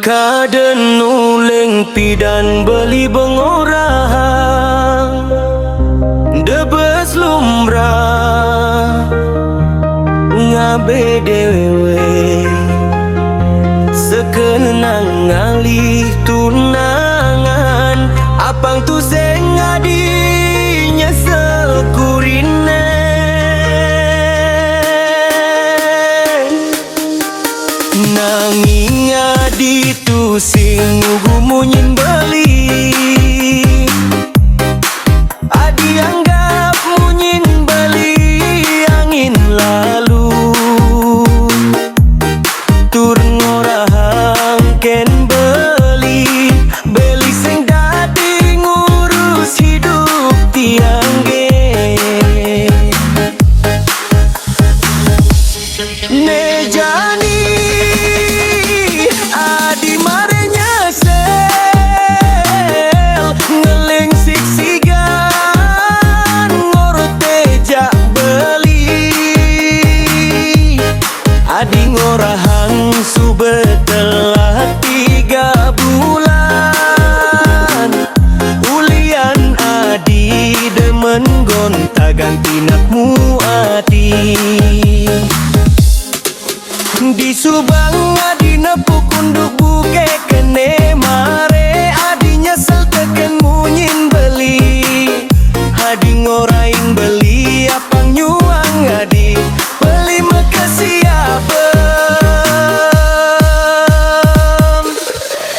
Kaden nuleng pidan beli bengorang debes lumrah ngabe dewe sekenang ngalih tunangan apang tu seng adinya sekurine nanging adi tu sing gumunyin beli adi anggap munyin beli angin lalu tur ngorahang ken beli beli sing dadi ngurus hidup tiang ge nejani adi marenya sel ngeling siksigan ngorot teja beli adi ngorahang subetelah 3 bulan ulian adi demen gonta ganti nakmu adi di Subang adi nepuk unduk buke kene mare adi nyesel teken munyin beli adi ngoraing beli apang nyuang adi beli makasih abem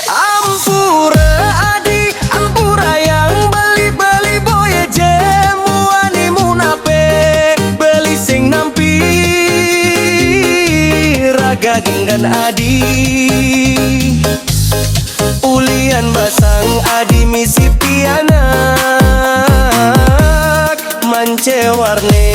ampura adi ampura yang beli-beli boye jemu ani munapek beli sing nampi genggan adi ulian basang adi misi pianak mance warne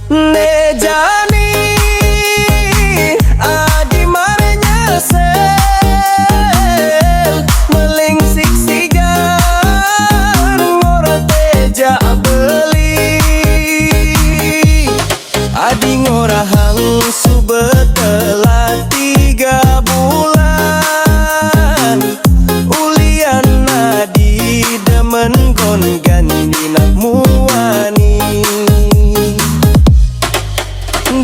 nejani adi marenya sel meling siksigan ngorot teja beli adi ngorahang subetelah 3 bulan ulian adi demen gon gandi nakmu ani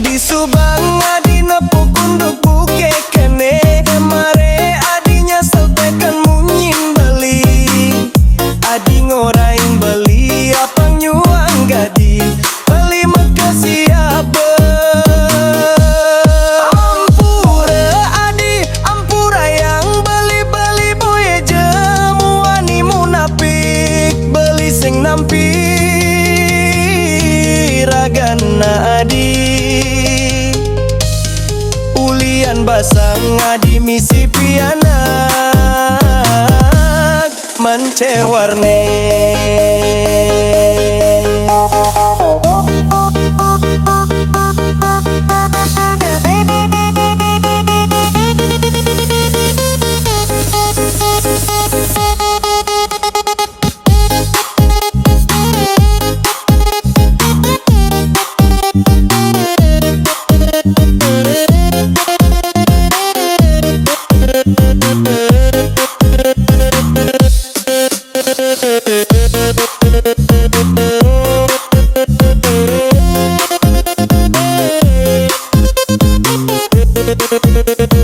di Subang adi nepuk unduk buke kene mare adi nyesel teken munyin beli adi ngoraing beli apang nyuang gadi beli makasih abem ampura adi ampura yang beli-beli boye jemu ani munapik beli sing nampi ragana adi ulian basang adi misi pianak mance warne Thank you.